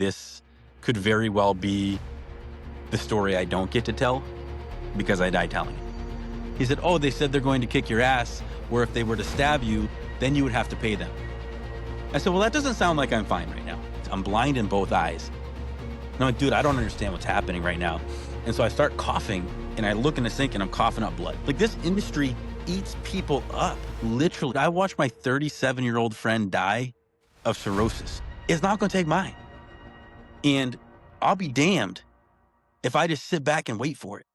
this could very well be the story I don't get to tell because I die telling it. He said, oh, they said they're going to kick your ass, where if they were to stab you, then you would have to pay them. I said, well, that doesn't sound like I'm fine right now. I'm blind in both eyes. And I'm like, dude, I don't understand what's happening right now. And so I start coughing, and I look in the sink, and I'm coughing up blood. Like, this industry eats people up, literally. I watched my 37-year-old friend die of cirrhosis. It's not going to take mine. And I'll be damned if I just sit back and wait for it.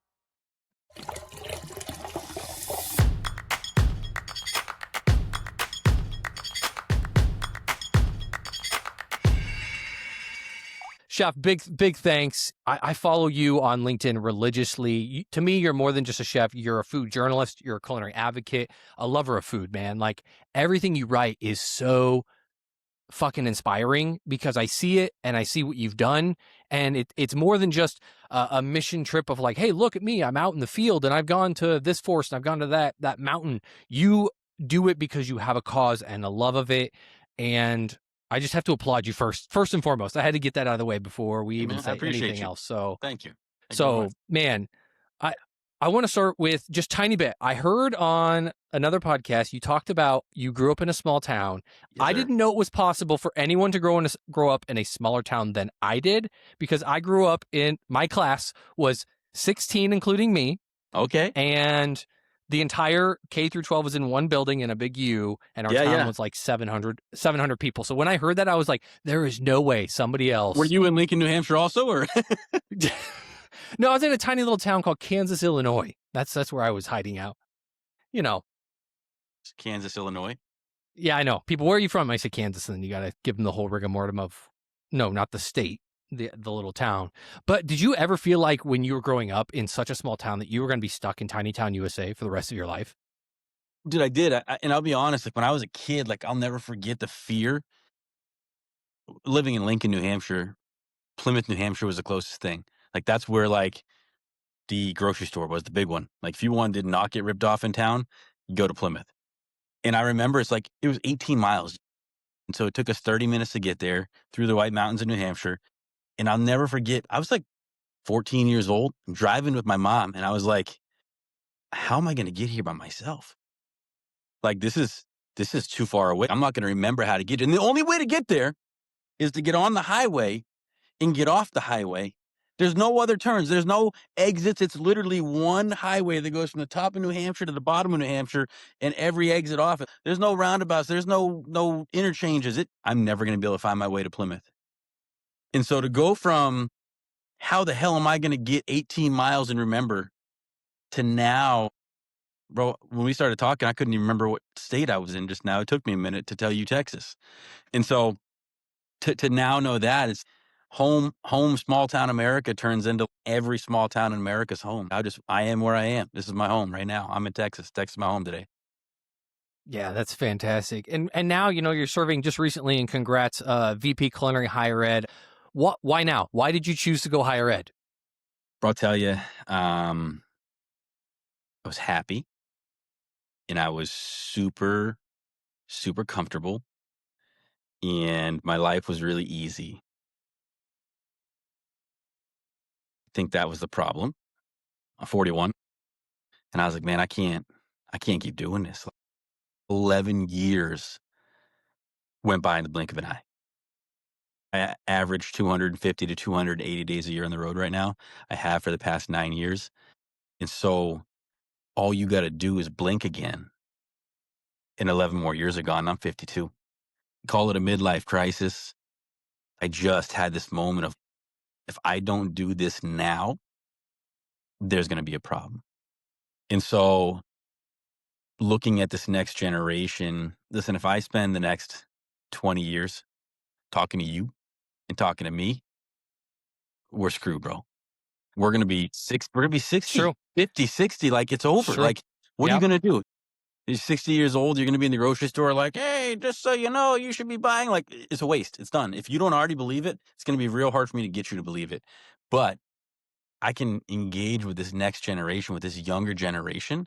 Chef, big thanks. I follow you on LinkedIn religiously. To me, you're more than just a chef. You're a food journalist. You're a culinary advocate, a lover of food, man. Like, everything you write is so fucking inspiring because I see it and I see what you've done. And it's more than just a mission trip of like, hey, look at me. I'm out in the field and I've gone to this forest and I've gone to that mountain. You do it because you have a cause and a love of it. And I just have to applaud you first and foremost. I had to get that out of the way before we even say anything else. So thank you. So man, I want to start with just tiny bit. I heard on another podcast you talked about you grew up in a small town. Yes, I didn't know it was possible for anyone to grow up in a smaller town than I did, because I grew up in, my class was 16, including me. Okay. And the entire K through 12 was in one building in a big U, and our town was like 700 people. So when I heard that, I was like, there is no way somebody else. Were you in Lincoln, New Hampshire also, or? No, I was in a tiny little town called Kansas, Illinois. That's where I was hiding out. You know. Kansas, Illinois? Yeah, I know. People, where are you from? I say Kansas, and then you got to give them the whole rigmarole of, no, not the state, the little town. But did you ever feel like when you were growing up in such a small town that you were going to be stuck in tiny town USA for the rest of your life? Dude, I did. And I'll be honest, like when I was a kid, like I'll never forget the fear. Living in Lincoln, New Hampshire, Plymouth, New Hampshire was the closest thing. Like that's where like the grocery store was, the big one. Like if you wanted to not get ripped off in town, you go to Plymouth. And I remember it was 18 miles. And so it took us 30 minutes to get there through the White Mountains in New Hampshire. And I'll never forget, I was like 14 years old, driving with my mom. And I was like, how am I going to get here by myself? Like, this is too far away. I'm not going to remember how to get there. And the only way to get there is to get on the highway and get off the highway. There's no other turns. There's no exits. It's literally one highway that goes from the top of New Hampshire to the bottom of New Hampshire, and every exit off it. There's no roundabouts. There's no interchanges. I'm never going to be able to find my way to Plymouth. And so to go from how the hell am I going to get 18 miles and remember to now, bro, when we started talking, I couldn't even remember what state I was in just now. It took me a minute to tell you Texas. And so to now know that it's home, small town America turns into every small town in America's home. I am where I am. This is my home right now. I'm in Texas. Texas is my home today. Yeah, that's fantastic. And now, you're serving just recently, and congrats, VP Culinary Higher Ed. Why now? Why did you choose to go higher ed? Bro, I'll tell you, I was happy and I was super, super comfortable, and my life was really easy. I think that was the problem. I'm 41 and I was like, man, I can't keep doing this. 11 years went by in the blink of an eye. I average 250 to 280 days a year on the road right now. I have for the past 9 years. And so all you got to do is blink again, and 11 more years are gone. I'm 52. Call it a midlife crisis. I just had this moment of, if I don't do this now, there's going to be a problem. And so looking at this next generation, listen, if I spend the next 20 years talking to you and talking to me, we're screwed, bro. We're going to be 60, True. 50, 60. Like, it's over. True. Like, what are you going to do? You're 60 years old. You're going to be in the grocery store like, hey, just so you know, you should be buying. Like, it's a waste. It's done. If you don't already believe it, it's going to be real hard for me to get you to believe it. But I can engage with this next generation, with this younger generation,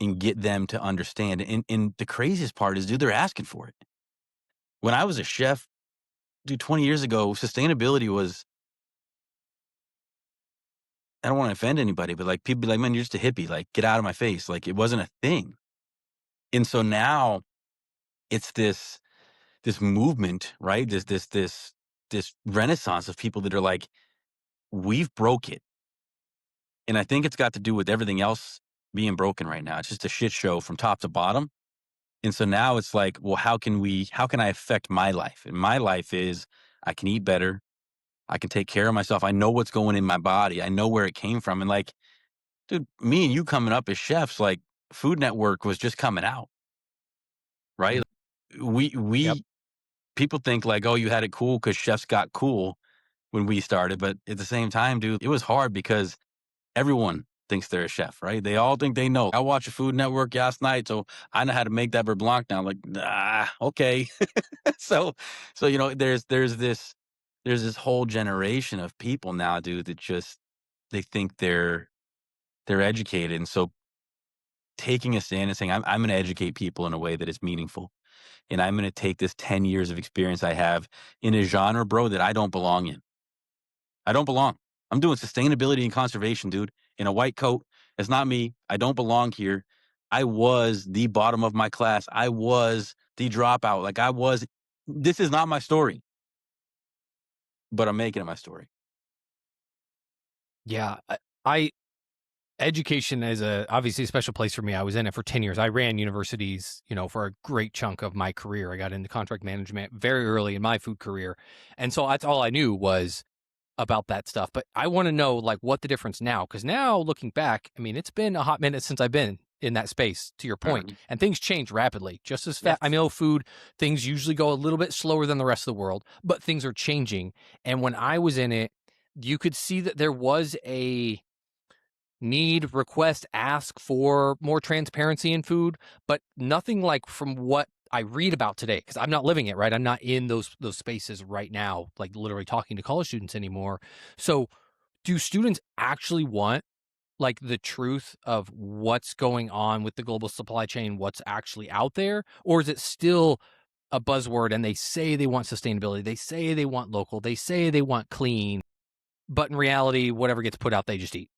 and get them to understand. And the craziest part is, dude, they're asking for it. When I was a chef, dude, 20 years ago, sustainability was, I don't want to offend anybody, but like people be like, man, you're just a hippie. Like, get out of my face. Like, it wasn't a thing. And so now it's this movement, right? This renaissance of people that are like, we've broke it. And I think it's got to do with everything else being broken right now. It's just a shit show from top to bottom. And so now it's like, well, how can I affect my life? And my life is I can eat better. I can take care of myself. I know what's going in my body. I know where it came from. And like, dude, me and you coming up as chefs, like Food Network was just coming out, right? Mm. Yep. We people think like, oh, you had it cool because chefs got cool when we started. But at the same time, dude, it was hard because everyone thinks they're a chef, right? They all think they know. I watched a Food Network last night, so I know how to make that beurre blanc now. Like, nah, okay. so, there's this whole generation of people now, dude, that just they think they're educated, and so taking a stand and saying, I'm going to educate people in a way that is meaningful, and I'm going to take this 10 years of experience I have in a genre, bro, that I don't belong in. I don't belong. I'm doing sustainability and conservation, dude, in a white coat. It's not me. I don't belong here. I was the bottom of my class. I was the dropout. This is not my story, but I'm making it my story. Yeah. I education is obviously a special place for me. I was in it for 10 years. I ran universities, for a great chunk of my career. I got into contract management very early in my food career. And so that's all I knew was about that stuff. But I want to know like what the difference now, because now looking back, I mean, it's been a hot minute since I've been in that space, to your point, Mhm. and things change rapidly, just as fast. I Yes. know food, things usually go a little bit slower than the rest of the world, but things are changing. And when I was in it, you could see that there was a need, request, ask for more transparency in food, but nothing like from what I read about today, because I'm not living it, right? I'm not in those spaces right now, like literally talking to college students anymore. So do students actually want like the truth of what's going on with the global supply chain, what's actually out there? Or is it still a buzzword and they say they want sustainability, they say they want local, they say they want clean, but in reality, whatever gets put out, they just eat?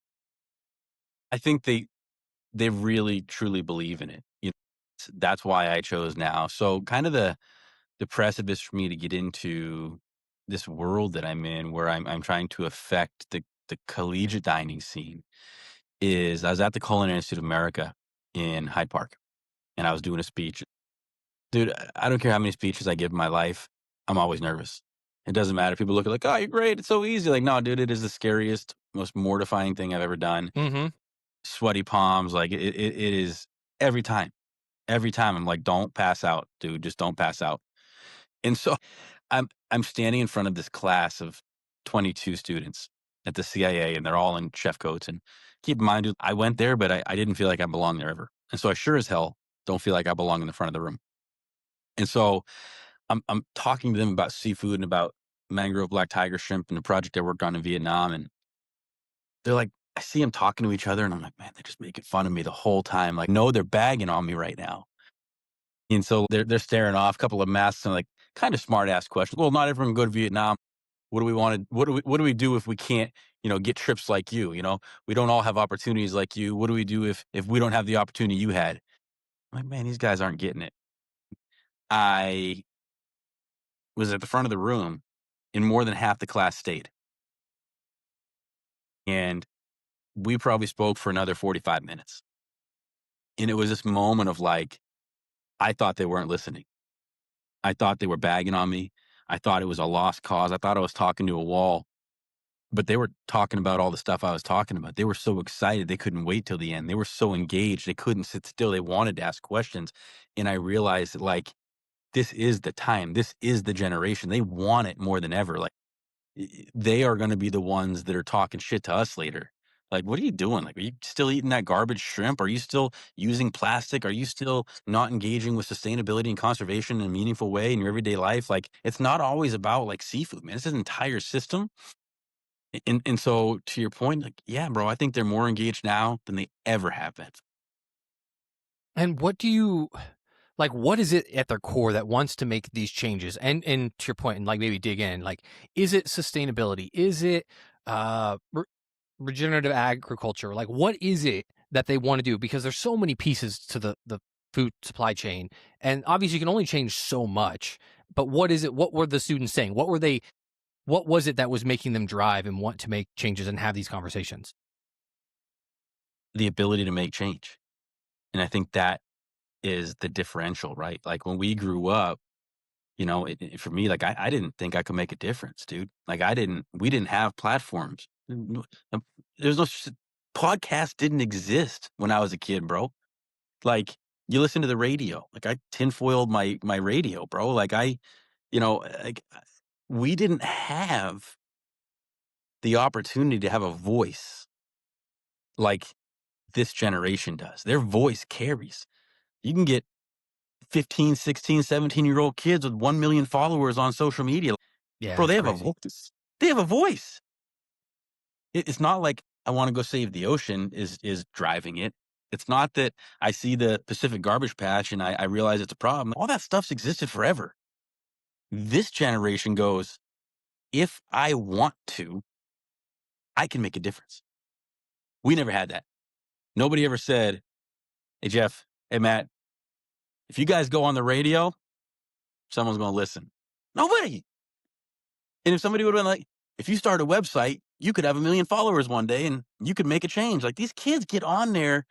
I think they really truly believe in it. That's why I chose now. So kind of the precipice for me to get into this world that I'm in where I'm trying to affect the collegiate dining scene is I was at the Culinary Institute of America in Hyde Park, and I was doing a speech. Dude, I don't care how many speeches I give in my life, I'm always nervous. It doesn't matter. People look at like, "Oh, you're great. It's so easy." Like, no, dude, it is the scariest, most mortifying thing I've ever done. Mm-hmm. Sweaty palms, like it is every time. Every time I'm like, "Don't pass out, dude. Just don't pass out." And so I'm standing in front of this class of 22 students at the CIA, and they're all in chef coats. And keep in mind, dude, I went there, but I didn't feel like I belonged there ever. And so I sure as hell don't feel like I belong in the front of the room. And so I'm talking to them about seafood and about mangrove black tiger shrimp and the project I worked on in Vietnam. And they're like, I see them talking to each other, and I'm like, man, they're just making fun of me the whole time. Like, no, they're bagging on me right now. And so they're staring off, a couple of masks and like kind of smart ass questions. Well, not everyone can go to Vietnam. What do we want to what do we do if we can't, get trips like you, We don't all have opportunities like you. What do we do if we don't have the opportunity you had? I'm like, man, these guys aren't getting it. I was at the front of the room and more than half the class stayed. And we probably spoke for another 45 minutes. And it was this moment of like, I thought they weren't listening. I thought they were bagging on me. I thought it was a lost cause. I thought I was talking to a wall. But they were talking about all the stuff I was talking about. They were so excited, they couldn't wait till the end. They were so engaged, they couldn't sit still. They wanted to ask questions, and I realized that, like, this is the time. This is the generation. They want it more than ever. Like, they are gonna be the ones that are talking shit to us later. Like, "What are you doing? Like, are you still eating that garbage shrimp? Are you still using plastic? Are you still not engaging with sustainability and conservation in a meaningful way in your everyday life?" Like, it's not always about, like, seafood, man. It's an entire system. And so to your point, like, yeah, bro, I think they're more engaged now than they ever have been. And what do you Like, what is it at their core that wants to make these changes? And to your point, and like maybe dig in, like, is it sustainability? Is it regenerative agriculture? Like, what is it that they want to do? Because there's so many pieces to the food supply chain, and obviously you can only change so much. But what is it? What were the students saying? What were they? What was it that was making them drive and want to make changes and have these conversations? The ability to make change. And I think that is the differential, right? Like when we grew up, for me, like I didn't think I could make a difference, dude. Like we didn't have platforms. There's no podcast didn't exist when I was a kid, bro. Like you listen to the radio. Like I tinfoiled my radio, bro. Like like we didn't have the opportunity to have a voice like this generation does. Their voice carries. You can get 15, 16, 17-year-old kids with 1 million followers on social media. Yeah, Bro, it's they have a crazy. voice. They have a voice. It's not like I wanna go save the ocean is driving it. It's not that I see the Pacific garbage patch and I realize it's a problem. All that stuff's existed forever. This generation goes, "If I want to, I can make a difference." We never had that. Nobody ever said, "Hey, Jeff. Hey, Matt. If you guys go on the radio, someone's gonna listen." Nobody. And if somebody would've been like, "If you start a website, you could have 1 million followers one day and you could make a change." Like, these kids get on there,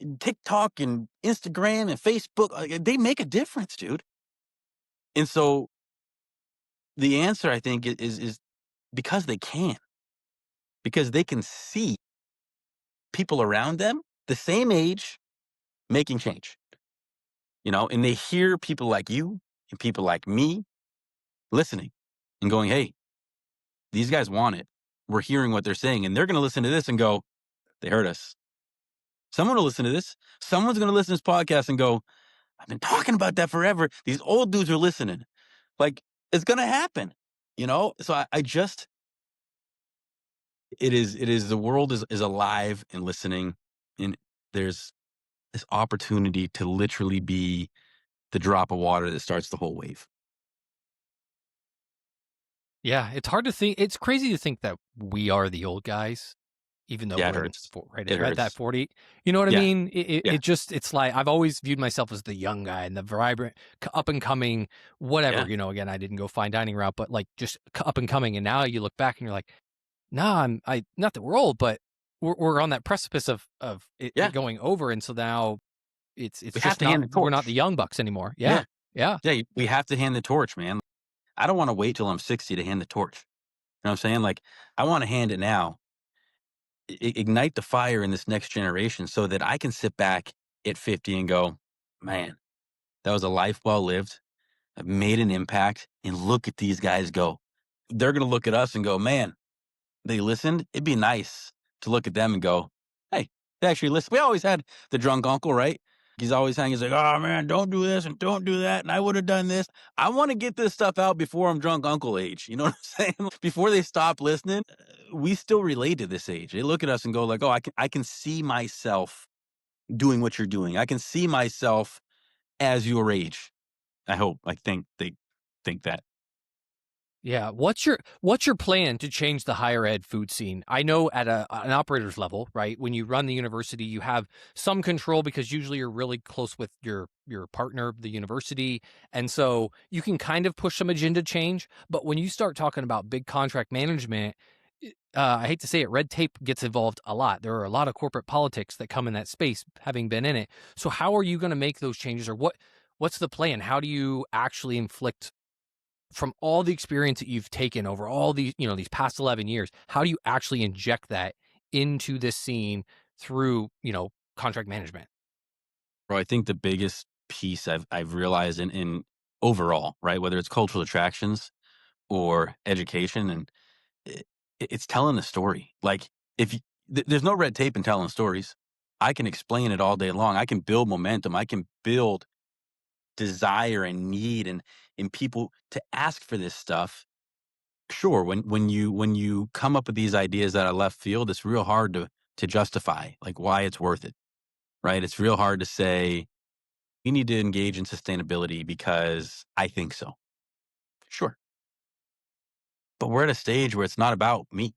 and TikTok and Instagram and Facebook, they make a difference, dude. And so, the answer, I think, is because they can. Because they can see people around them, the same age, making change, And they hear people like you and people like me listening and going, "Hey, these guys want it. We're hearing what they're saying." And they're gonna listen to this and go, "They heard us." Someone will listen to this. Someone's going to listen to this podcast and go, "I've been talking about that forever. These old dudes are listening." Like, it's going to happen, So I just, it is, the world is alive and listening. And there's this opportunity to literally be the drop of water that starts the whole wave. Yeah, it's hard to think. It's crazy to think that we are the old guys, even though Yeah, it we're hurts. right It at that hurts. 40. You know what I Yeah. mean? Yeah. It's like I've always viewed myself as the young guy and the vibrant, up and coming, whatever. Yeah. Again, I didn't go fine dining route, but like just up and coming. And now you look back and you're like, nah, I not that we're old, but we're on that precipice of it Yeah. going over, and so now it's We have just to not hand the we're not the torch. young bucks anymore. Yeah, Yeah. yeah. Yeah. We have to hand the torch, man. I don't want to wait till I'm 60 to hand the torch. You know what I'm saying? Like, I want to hand it now, ignite the fire in this next generation so that I can sit back at 50 and go, man, that was a life well lived. I've made an impact. And look at these guys go. They're going to look at us and go, man, they listened. It'd be nice to look at them and go, hey, they actually listen. We always had the drunk uncle, right? He's always saying, he's like, oh man, don't do this and don't do that. And I would have done this. I want to get this stuff out before I'm drunk uncle age. You know what I'm saying? Before they stop listening, we still relate to this age. They look at us and go like, oh, I can see myself doing what you're doing. I can see myself as your age. I hope. I think they think that. Yeah. What's your plan to change the higher ed food scene? I know at an operator's level, right? When you run the university, you have some control because usually you're really close with your partner, the university, and so you can kind of push some agenda change. But when you start talking about big contract management, I hate to say it, red tape gets involved a lot. There are a lot of corporate politics that come in that space, having been in it. So how are you going to make those changes, or what's the plan? How do you actually inflict from all the experience that you've taken over all these, these past 11 years, how do you actually inject that into this scene through, contract management? Bro, I think the biggest piece I've realized in overall, right, whether it's cultural attractions or education, and it, it's telling a story. Like, if you, there's no red tape in telling stories. I can explain it all day long. I can build momentum. I can build desire and need and people to ask for this stuff. Sure, when you come up with these ideas that are left field, it's real hard to justify like why it's worth it, right? It's real hard to say, We need to engage in sustainability because I think so. Sure. But we're at a stage where it's not about me.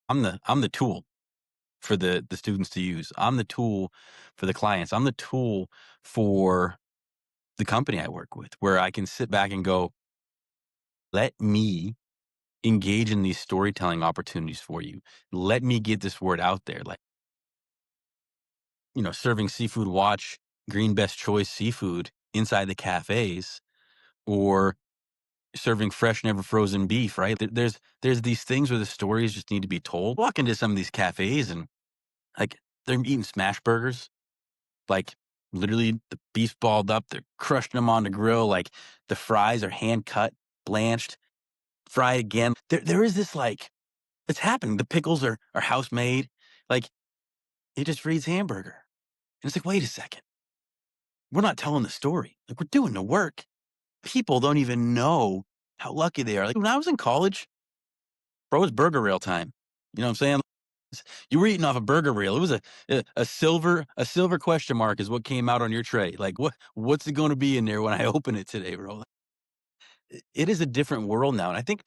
I'm the tool for the students to use. I'm the tool for the clients. I'm the tool for the company I work with, where I can sit back and go, let me engage in these storytelling opportunities for you. Let me get this word out there. Like, serving seafood watch, green best choice seafood inside the cafes, or serving fresh, never frozen beef, right? There's these things where the stories just need to be told. Walk into some of these cafes and like they're eating smash burgers, like literally the beef's balled up, they're crushing them on the grill, like the fries are hand cut, blanched, fried again. There is this like it's happening. The pickles are house made. Like it just reads hamburger. And it's like, wait a second. We're not telling the story. Like we're doing the work. People don't even know how lucky they are. Like when I was in college, bro, it was burger reel time. You know what I'm saying? You were eating off a burger reel. It was a silver question mark is what came out on your tray. Like what's it going to be in there when I open it today, bro? It is a different world now, and I think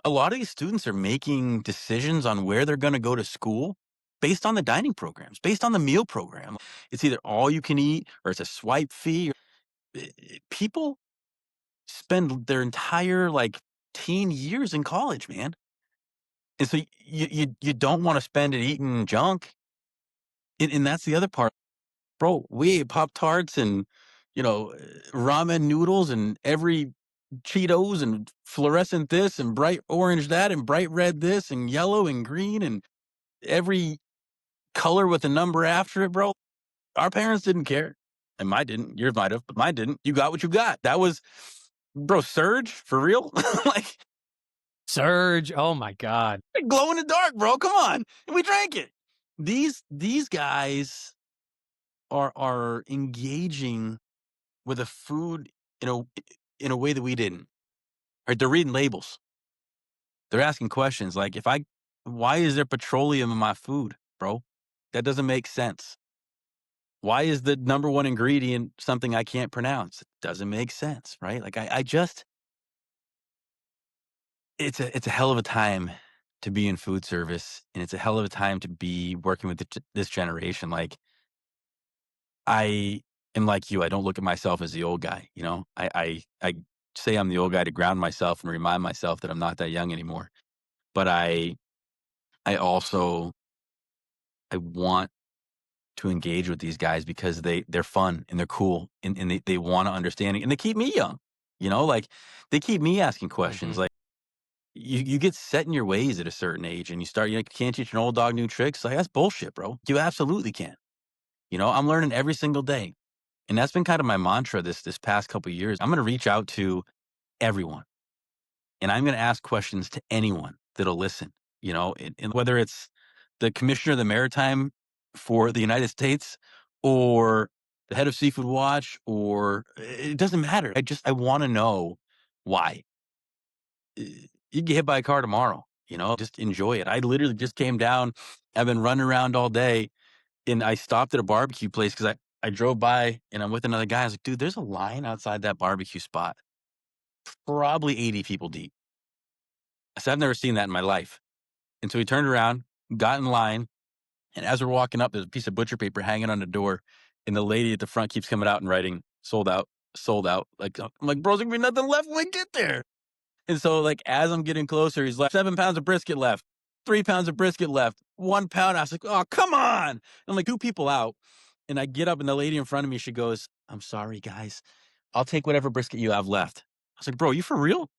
a lot of these students are making decisions on where they're going to go to school based on the dining programs, based on the meal program. It's either all you can eat or it's a swipe fee. People spend their entire like teen years in college, man. And so you don't want to spend it eating junk. And that's the other part. Bro, we ate Pop Tarts and, ramen noodles and every Cheetos and fluorescent this and bright orange that and bright red this and yellow and green and every color with a number after it, bro. Our parents didn't care. And mine didn't. Yours might have, but mine didn't. You got what you got. That was, bro, Surge for real? Like, Surge. Oh my God. glow in the dark, bro. Come on. And we drank it. These guys are engaging with a food in a way that we didn't. Right? They're reading labels. They're asking questions like, why is there petroleum in my food, bro? That doesn't make sense. Why is the number one ingredient something I can't pronounce? It doesn't make sense, right? Like I just, it's a hell of a time to be in food service, and it's a hell of a time to be working with this generation. Like I am like you. I don't look at myself as the old guy. I say I'm the old guy to ground myself and remind myself that I'm not that young anymore. But I also I want to engage with these guys because they're fun and they're cool and they want to understand it and they keep me young. Like they keep me asking questions. Hmm. Like you get set in your ways at a certain age and you start, can't teach an old dog new tricks. Like that's bullshit, bro. You absolutely can. I'm learning every single day. And that's been kind of my mantra this past couple of years. I'm going to reach out to everyone and I'm going to ask questions to anyone that'll listen, and whether it's the commissioner of the maritime for the United States or the head of Seafood Watch, or it doesn't matter. I want to know why. You get hit by a car tomorrow, just enjoy it. I literally just came down. I've been running around all day and I stopped at a barbecue place because I drove by and I'm with another guy. I was like, dude, there's a line outside that barbecue spot, probably 80 people deep. I said, I've never seen that in my life. And so he turned around, got in line, and as we're walking up, there's a piece of butcher paper hanging on the door, and the lady at the front keeps coming out and writing, sold out, sold out. Like, I'm like, bro, there's gonna be nothing left when we get there. And so, like, as I'm getting closer, he's like, 7 pounds of brisket left, 3 pounds of brisket left, 1 pound. I was like, oh, come on. And I'm like, 2 people out. And I get up, and the lady in front of me, she goes, I'm sorry, guys. I'll take whatever brisket you have left. I was like, bro, you for real?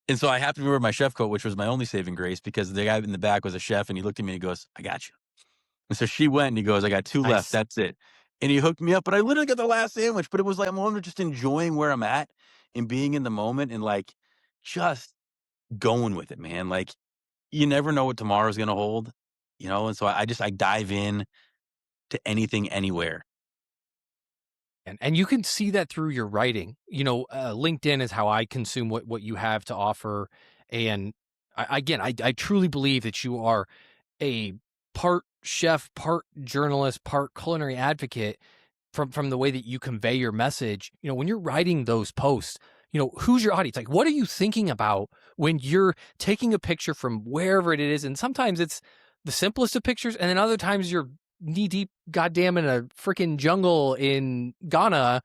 And so I happened to wear my chef coat, which was my only saving grace because the guy in the back was a chef and he looked at me and he goes, I got you. And so she went and he goes, I got 2 left. Nice. That's it. And he hooked me up, but I literally got the last sandwich. But it was like, I'm just enjoying where I'm at and being in the moment and like just going with it, man. Like you never know what tomorrow's going to hold, And so I dive in to anything, anywhere. And you can see that through your writing. LinkedIn is how I consume what you have to offer. And I truly believe that you are a part chef, part journalist, part culinary advocate from the way that you convey your message, when you're writing those posts, who's your audience? Like, what are you thinking about when you're taking a picture from wherever it is? And sometimes it's the simplest of pictures, and then other times you're knee deep, goddamn, in a freaking jungle in Ghana.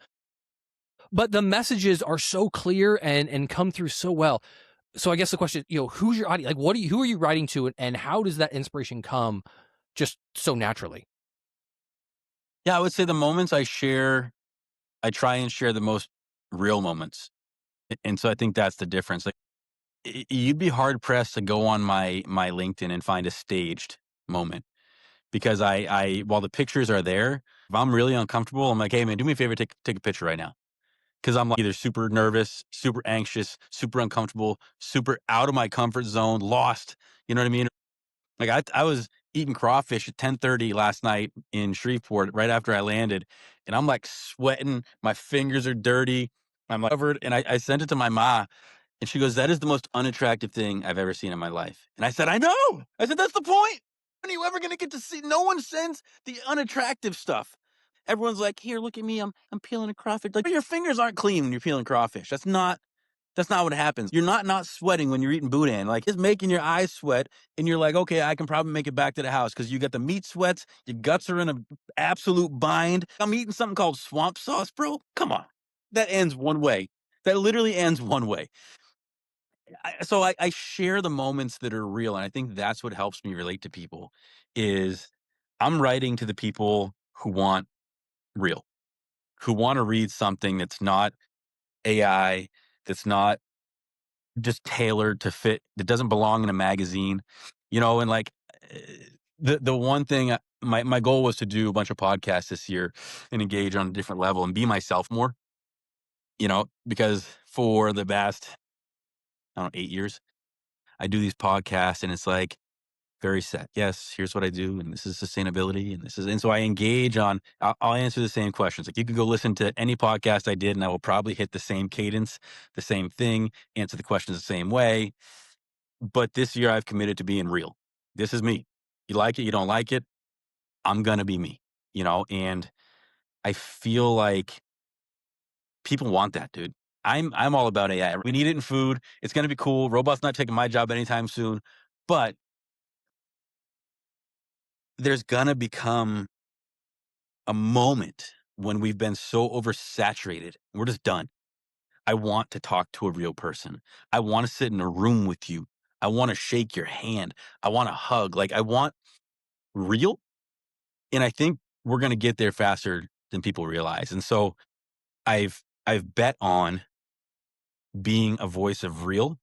But the messages are so clear and come through so well. So I guess the question, who's your audience? Like, who are you writing to, and how does that inspiration come just so naturally? Yeah, I would say the moments I share, I try and share the most real moments. And so I think that's the difference. Like you'd be hard pressed to go on my LinkedIn and find a staged moment because I while the pictures are there, if I'm really uncomfortable, I'm like, hey man, do me a favor, take a picture right now. Cause I'm like either super nervous, super anxious, super uncomfortable, super out of my comfort zone, lost. You know what I mean? Like I was eating crawfish at 10:30 last night in Shreveport right after I landed, and I'm like sweating. My fingers are dirty. I'm like covered, and I sent it to my ma, and she goes, "That is the most unattractive thing I've ever seen in my life." And I said, "I know." I said, "That's the point. When are you ever gonna get to see? No one sends the unattractive stuff. Everyone's like, here, look at me. I'm peeling a crawfish. Like your fingers aren't clean when you're peeling crawfish. That's not what happens. You're not sweating when you're eating boudin. Like it's making your eyes sweat, and you're like, okay, I can probably make it back to the house because you got the meat sweats. Your guts are in a absolute bind. I'm eating something called swamp sauce, bro. Come on, that ends one way. That literally ends one way. So I share the moments that are real, and I think that's what helps me relate to people. Is I'm writing to the people who want real, who want to read something that's not AI, that's not just tailored to fit that doesn't belong in a magazine, and like eh, the one thing my goal was to do a bunch of podcasts this year and engage on a different level and be myself more, because for the past I don't know 8 years I do these podcasts and it's like very set. Yes, here's what I do, and this is sustainability, and so I engage on. I'll answer the same questions. Like you can go listen to any podcast I did, and I will probably hit the same cadence, the same thing, answer the questions the same way. But this year I've committed to being real. This is me. You like it, you don't like it, I'm gonna be me, and I feel like people want that, dude. I'm all about AI. We need it in food. It's gonna be cool. Robots not taking my job anytime soon. But there's gonna become a moment when we've been so oversaturated. We're just done. I want to talk to a real person. I want to sit in a room with you. I want to shake your hand. I want to hug. Like I want real. And I think we're gonna get there faster than people realize. And so I've bet on being a voice of real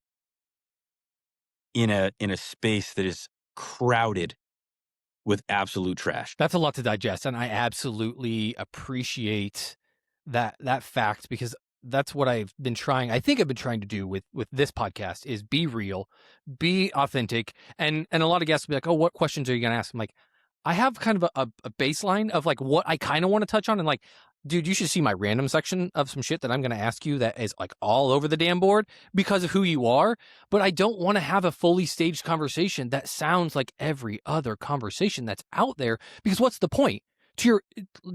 in a space that is crowded with absolute trash. That's a lot to digest, and I absolutely appreciate that fact because that's what I've been trying. I think I've been trying to do with this podcast is be real, be authentic, and a lot of guests will be like, "Oh, what questions are you going to ask?" I'm like, I have kind of a baseline of like what I kind of want to touch on, and like, dude, you should see my random section of some shit that I'm going to ask you that is like all over the damn board because of who you are. But I don't want to have a fully staged conversation that sounds like every other conversation that's out there because what's the point? To your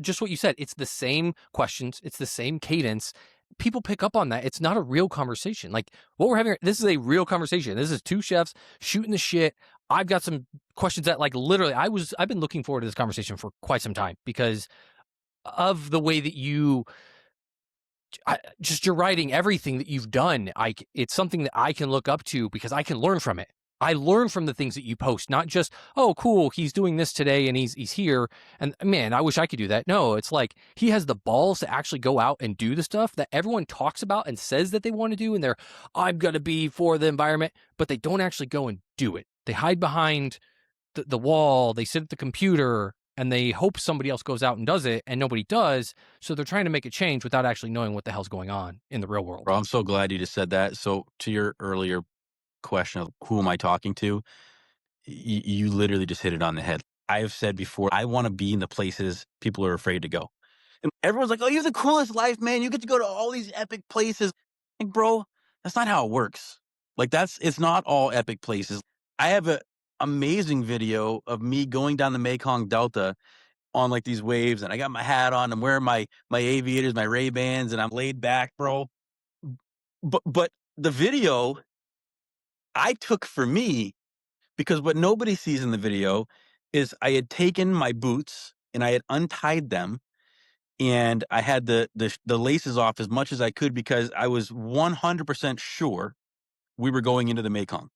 just what you said, it's the same questions, it's the same cadence. People pick up on that. It's not a real conversation. Like what we're having, this is a real conversation. This is two chefs shooting the shit. I've got some questions that like literally I've been looking forward to this conversation for quite some time because of the way that just your writing, everything that you've done. It's something that I can look up to because I can learn from it. I learn from the things that you post, not just, oh, cool, he's doing this today and he's here. And man, I wish I could do that. No, it's like he has the balls to actually go out and do the stuff that everyone talks about and says that they want to do. And I'm going to be for the environment, but they don't actually go and do it. They hide behind the wall, they sit at the computer, and they hope somebody else goes out and does it, and nobody does. So they're trying to make a change without actually knowing what the hell's going on in the real world. Bro, I'm so glad you just said that. So to your earlier question of who am I talking to, you literally just hit it on the head. I have said before, I want to be in the places people are afraid to go. And everyone's like, oh, you have the coolest life, man. You get to go to all these epic places. Like, bro, that's not how it works. Like, it's not all epic places. I have an amazing video of me going down the Mekong Delta on like these waves, and I got my hat on. I'm wearing my aviators, my Ray-Bans, and I'm laid back, bro. But the video I took for me, because what nobody sees in the video is I had taken my boots and I had untied them, and I had the laces off as much as I could because I was 100% sure we were going into the Mekong,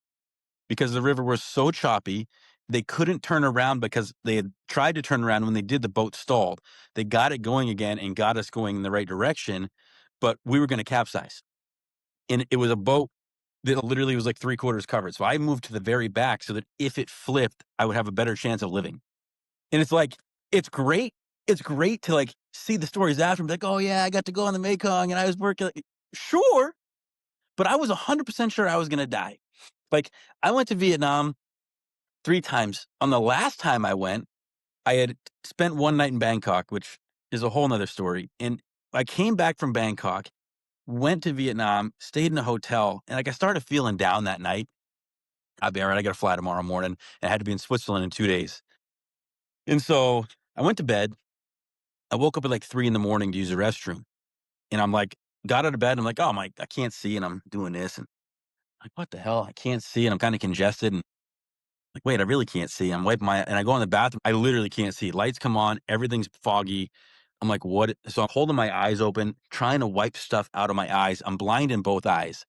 because the river was so choppy. They couldn't turn around because they had tried to turn around. When they did, the boat stalled. They got it going again and got us going in the right direction, but we were going to capsize. And it was a boat that literally was like three-quarters covered. So I moved to the very back so that if it flipped, I would have a better chance of living. And it's like, it's great. It's great to like see the stories after and be like, oh yeah, I got to go on the Mekong and I was working. Sure, but I was 100% sure I was going to die. Like, I went to Vietnam 3 times. On the last time I went, I had spent one night in Bangkok, which is a whole nother story. And I came back from Bangkok, went to Vietnam, stayed in a hotel, and like I started feeling down that night. I'll be all right. I got to fly tomorrow morning. I had to be in Switzerland in 2 days. And so I went to bed. I woke up at like 3 in the morning to use the restroom. And I'm like, got out of bed. And I'm like, oh my, I can't see. And I'm doing this. And I'm like, what the hell? I can't see. And I'm kind of congested. And like, wait, I really can't see. I'm wiping and I go in the bathroom. I literally can't see. Lights come on. Everything's foggy. I'm like, what? So I'm holding my eyes open, trying to wipe stuff out of my eyes. I'm blind in both eyes.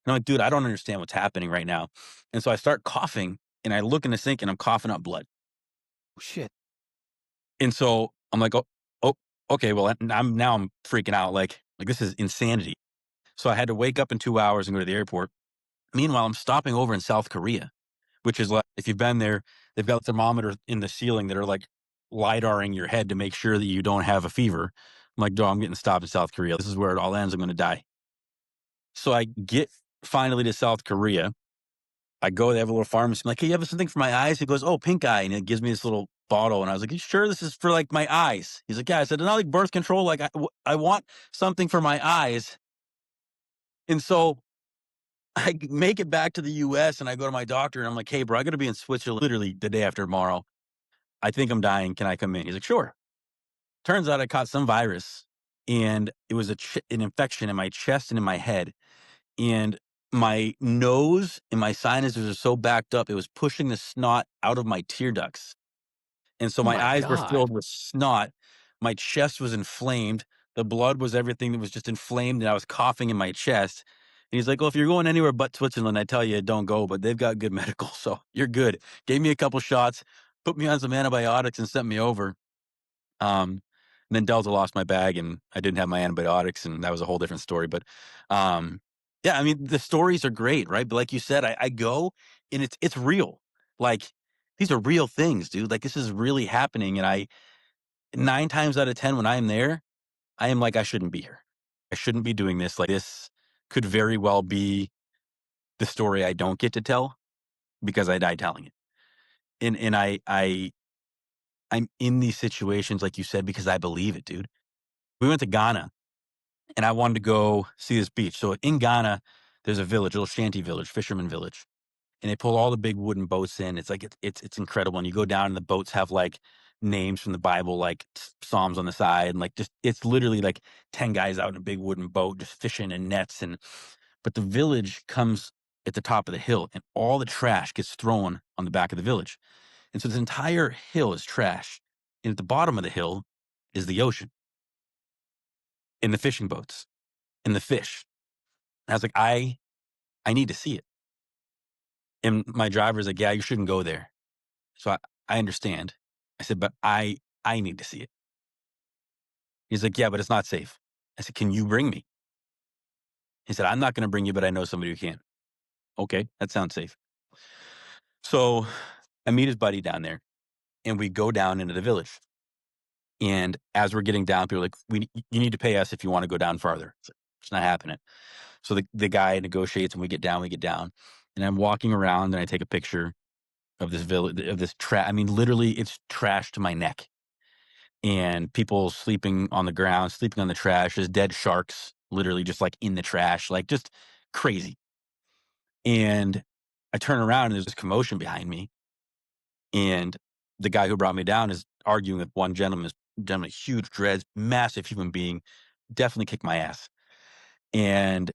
And I'm like, dude, I don't understand what's happening right now. And so I start coughing and I look in the sink and I'm coughing up blood. Oh, shit. And so I'm like, oh, okay. Well, I'm freaking out. Like this is insanity. So I had to wake up in 2 hours and go to the airport. Meanwhile, I'm stopping over in South Korea, which is like, if you've been there, they've got thermometers in the ceiling that are like lidaring your head to make sure that you don't have a fever. I'm like, no, I'm getting stopped in South Korea. This is where it all ends. I'm going to die. So I get finally to South Korea. I go, they have a little pharmacy. I'm like, hey, you have something for my eyes? He goes, oh, pink eye. And it gives me this little bottle. And I was like, you sure this is for like my eyes? He's like, yeah. I said, not like birth control. Like I want something for my eyes. And so I make it back to the US and I go to my doctor and I'm like, hey, bro, I got to be in Switzerland literally the day after tomorrow. I think I'm dying. Can I come in? He's like, sure. Turns out I caught some virus and it was an infection in my chest and in my head. And my nose and my sinuses are so backed up, it was pushing the snot out of my tear ducts. And so Oh my my eyes were God. filled with snot. My chest was inflamed. The blood was everything that was just inflamed. And I was coughing in my chest. And he's like, well, if you're going anywhere but Switzerland, I tell you, don't go, but they've got good medical. So you're good. Gave me a couple shots, put me on some antibiotics and sent me over. Um, and then Delta lost my bag and I didn't have my antibiotics and that was a whole different story. But yeah, I mean, the stories are great, right? But like you said, I go and it's real. Like these are real things, dude. Like this is really happening. And 9 times out of 10, when I am there, I am like, I shouldn't be here. I shouldn't be doing this. Like this could very well be the story I don't get to tell because I died telling it. And I'm in these situations, like you said, because I believe it, dude. We went to Ghana and I wanted to go see this beach. So in Ghana, there's a village, a little shanty village, fisherman village, and they pull all the big wooden boats in. It's like it's incredible. And you go down, and the boats have like names from the Bible, like Psalms on the side, and like just it's literally like 10 guys out in a big wooden boat just fishing in nets. And but the village comes at the top of the hill, and all the trash gets thrown on the back of the village, and so this entire hill is trash. And at the bottom of the hill is the ocean and the fishing boats and the fish. And I was like, I need to see it. And my driver's like, yeah, you shouldn't go there. So I understand. I said, but I need to see it. He's like, yeah, but it's not safe. I said, can you bring me? He said, I'm not going to bring you, but I know somebody who can. Okay, that sounds safe. So I meet his buddy down there and we go down into the village. And as we're getting down, people are like, you need to pay us if you want to go down farther. It's not happening. So the guy negotiates and we get down. And I'm walking around and I take a picture of this village, of this trash. I mean, literally, it's trash to my neck. And people sleeping on the ground, sleeping on the trash. There's dead sharks, literally just like in the trash, like just crazy. And I turn around and there's this commotion behind me. And the guy who brought me down is arguing with one gentleman, huge dreads, massive human being, definitely kicked my ass. And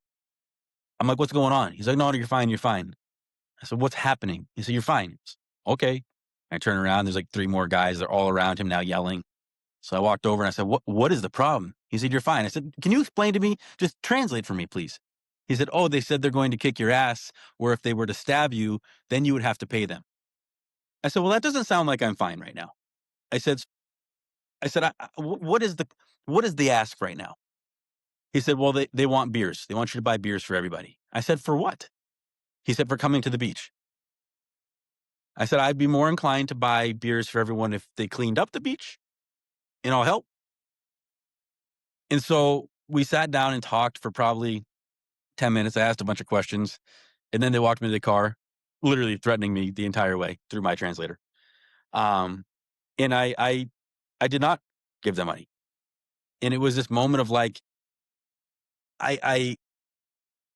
I'm like, "What's going on?" He's like, "No, no, you're fine, you're fine." I said, "What's happening?" He said, "You're fine." "Okay." I turn around, there's like 3 more guys, they're all around him now yelling. So I walked over and I said, "What is the problem?" He said, "You're fine." I said, "Can you explain to me? Just translate for me, please." He said, "Oh, they said they're going to kick your ass, or if they were to stab you, then you would have to pay them." I said, "Well, that doesn't sound like I'm fine right now." I said what is the ask right now?" He said, "Well, they want beers. They want you to buy beers for everybody." I said, "For what?" He said, "For coming to the beach." I said, "I'd be more inclined to buy beers for everyone if they cleaned up the beach, and I'll help." And so we sat down and talked for probably 10 minutes. I asked a bunch of questions, and then they walked me to the car, literally threatening me the entire way through my translator. Um, and I did not give them money. And it was this moment of like, I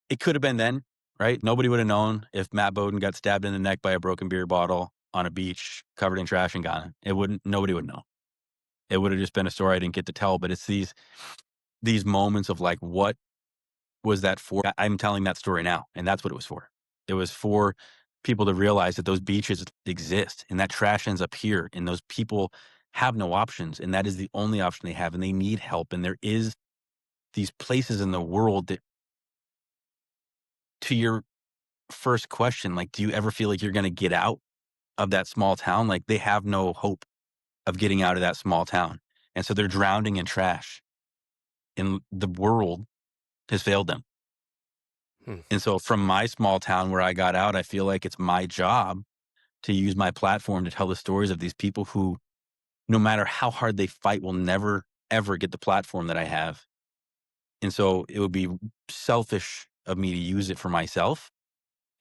it could have been then, right? Nobody would have known if Matt Beaudin got stabbed in the neck by a broken beer bottle on a beach covered in trash in Ghana. Nobody would know. It would have just been a story I didn't get to tell. But it's these moments of like, what was that for? I'm telling that story now, and that's what it was for. It was for people to realize that those beaches exist and that trash ends up here, and those people have no options, and that is the only option they have, and they need help. And there is these places in the world that, to your first question, like, do you ever feel like you're going to get out of that small town? Like, they have no hope of getting out of that small town, and so they're drowning in trash, and the world has failed them. Hmm. And so from my small town where I got out, I feel like it's my job to use my platform to tell the stories of these people who, no matter how hard they fight, will never, ever get the platform that I have. And so it would be selfish of me to use it for myself.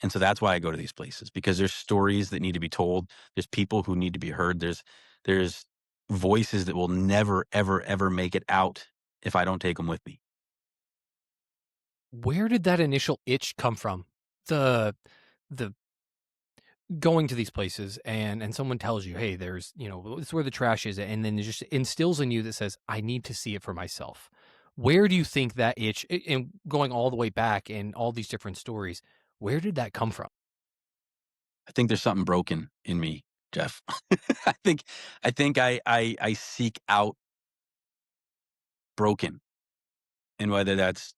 And so that's why I go to these places, because there's stories that need to be told. There's people who need to be heard. There's voices that will never, ever, ever make it out if I don't take them with me. Where did that initial itch come from? The the going to these places and someone tells you, "Hey, there's, it's where the trash is," and then it just instills in you that says, "I need to see it for myself." Where do you think that itch, and going all the way back in all these different stories, where did that come from? I think there's something broken in me, Jeff. I think I seek out broken, and whether that's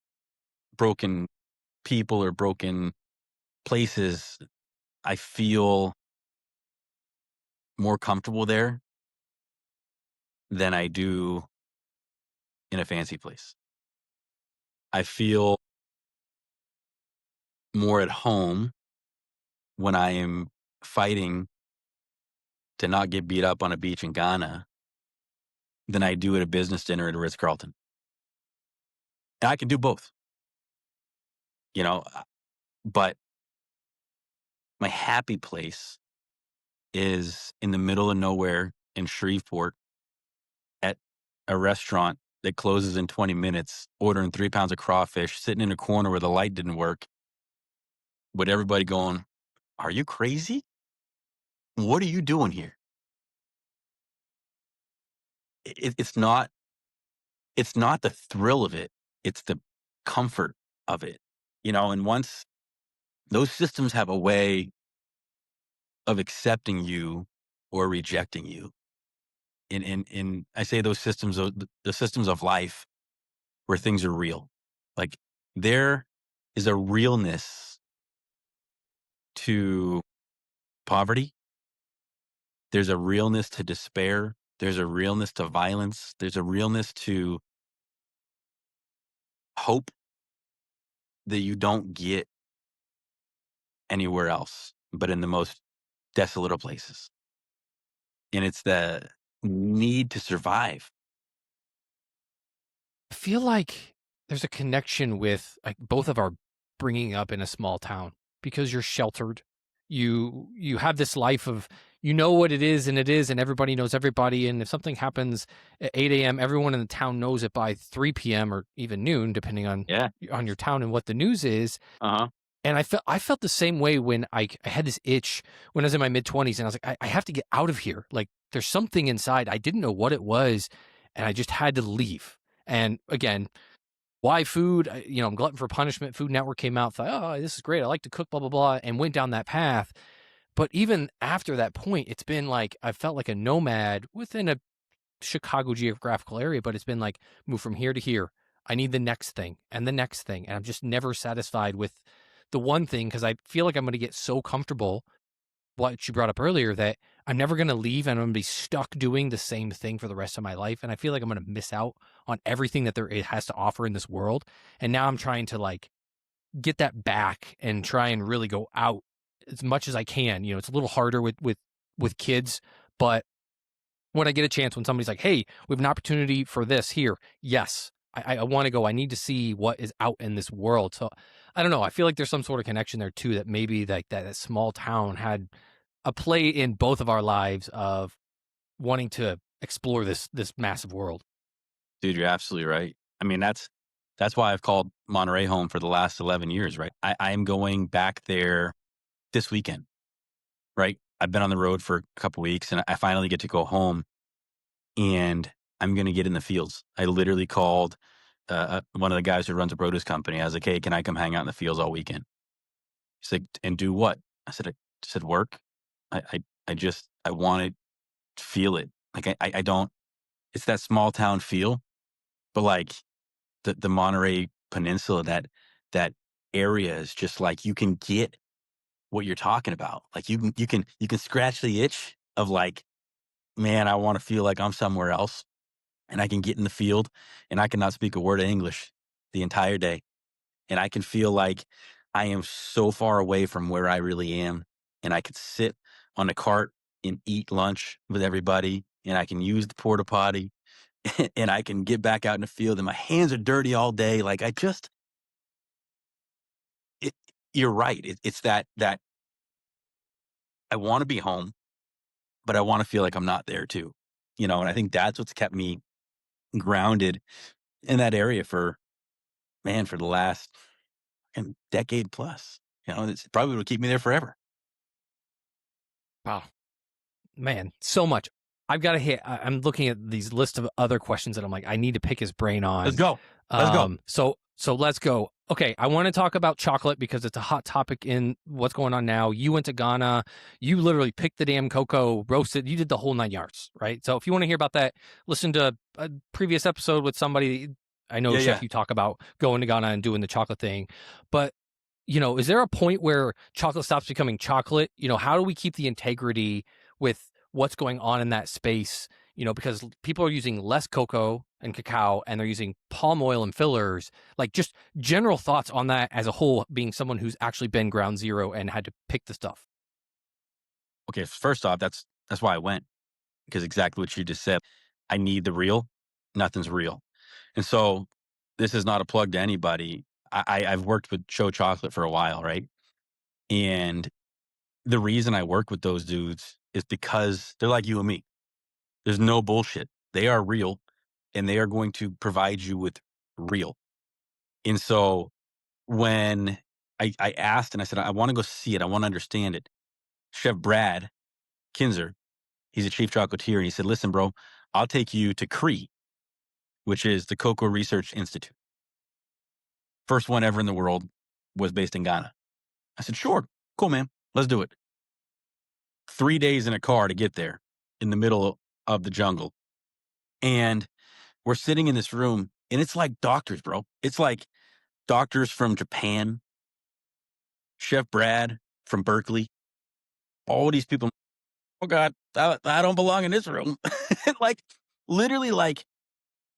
broken people or broken places, I feel more comfortable there than I do in a fancy place. I feel more at home when I am fighting to not get beat up on a beach in Ghana than I do at a business dinner at a Ritz Carlton. And I can do both, you know, but my happy place is in the middle of nowhere in Shreveport at a restaurant that closes in 20 minutes, ordering 3 pounds of crawfish, sitting in a corner where the light didn't work, with everybody going, "Are you crazy? What are you doing here?" It's not the thrill of it, it's the comfort of it, and once those systems have a way of accepting you or rejecting you, and I say those systems, the systems of life where things are real. Like, there is a realness to poverty, there's a realness to despair, there's a realness to violence, there's a realness to hope that you don't get anywhere else but in the most desolate of places. And it's the need to survive. I feel like there's a connection with, like, both of our bringing up in a small town, because you're sheltered. You have this life of, what it is, and everybody knows everybody, and if something happens at 8 a.m., everyone in the town knows it by 3 p.m. or even noon, depending on Yeah. your town and what the news is. Uh-huh. And I felt the same way when I had this itch when I was in my mid-20s, and I was like, I have to get out of here. Like, there's something inside. I didn't know what it was, and I just had to leave. And again, why food? I'm glutton for punishment. Food Network came out, thought, oh, this is great. I like to cook, blah, blah, blah, and went down that path. But even after that point, it's been like I felt like a nomad within a Chicago geographical area, but it's been like move from here to here. I need the next thing and the next thing. And I'm just never satisfied with the one thing because I feel like I'm going to get so comfortable, what you brought up earlier, that I'm never going to leave and I'm going to be stuck doing the same thing for the rest of my life. And I feel like I'm going to miss out on everything that it has to offer in this world. And now I'm trying to like get that back and try and really go out as much as I can. It's a little harder with kids, but when I get a chance, when somebody's like, "Hey, we have an opportunity for this here," yes, I want to go. I need to see what is out in this world. So I don't know. I feel like there's some sort of connection there too. That maybe like that small town had a play in both of our lives of wanting to explore this massive world. Dude, you're absolutely right. I mean, that's why I've called Monterey home for the last 11 years, right? I am going back there this weekend, right? I've been on the road for a couple weeks and I finally get to go home and I'm going to get in the fields. I literally called one of the guys who runs a produce company. I was like, "Hey, can I come hang out in the fields all weekend?" He's like, "And do what?" I said, "Work." I want to feel it. Like I don't, it's that small town feel, but like the Monterey Peninsula, that area is just like you can get what you're talking about. Like you can scratch the itch of like, man, I want to feel like I'm somewhere else, and I can get in the field, and I cannot speak a word of English the entire day, and I can feel like I am so far away from where I really am, and I could sit on a cart and eat lunch with everybody, and I can use the porta potty, and I can get back out in the field, and my hands are dirty all day. Like I just it you're right. It's that I wanna be home, but I wanna feel like I'm not there too, and I think that's what's kept me grounded in that area for the last decade plus. It's probably will keep me there forever. Wow, man, so much. I've got to hit. I'm looking at these list of other questions that I'm like, I need to pick his brain Let's on. go. Let's go. So let's go. Okay, I want to talk about chocolate because it's a hot topic in what's going on now. You went to Ghana. You literally picked the damn cocoa, roasted. You did the whole 9 yards, right? So if you want to hear about that, listen to a previous episode with somebody. I know, Yeah, Chef, yeah. you talk about going to Ghana and doing the chocolate thing, but is there a point where chocolate stops becoming chocolate? How do we keep the integrity with what's going on in that space? Because people are using less cocoa and cacao and they're using palm oil and fillers. Like, just general thoughts on that as a whole, being someone who's actually been ground zero and had to pick the stuff. Okay, first off, that's why I went, because exactly what you just said. I need the real. Nothing's real. And so this is not a plug to anybody. I've worked with Show Chocolate for a while, right? And the reason I work with those dudes is because they're like you and me. There's no bullshit. They are real, and they are going to provide you with real. And so when I asked and I said, I want to go see it, I want to understand it. Chef Brad Kinzer, he's a chief chocolatier, and he said, "Listen, bro, I'll take you to CRE, which is the Cocoa Research Institute. First one ever in the world was based in Ghana." I said, "Sure, cool, man. Let's do it." 3 days in a car to get there in the middle of the jungle. And we're sitting in this room, and it's like doctors, bro. It's like doctors from Japan, Chef Brad from Berkeley, all these people. Oh God, I don't belong in this room. Like literally, like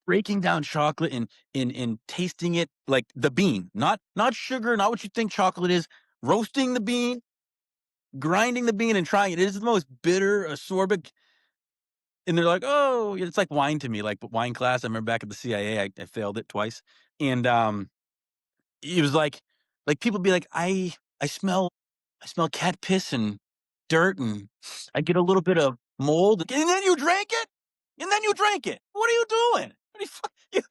breaking down chocolate and tasting it like the bean, not sugar, not what you think chocolate is. Roasting the bean, grinding the bean, and trying it. It is the most bitter, acerbic. And they're like, "Oh, it's like wine to me." Like wine class. I remember back at the CIA, I failed it twice, and it was like people be like, I smell cat piss and dirt, and I get a little bit of mold, and then you drank it, and then you drank it. What are you doing? What are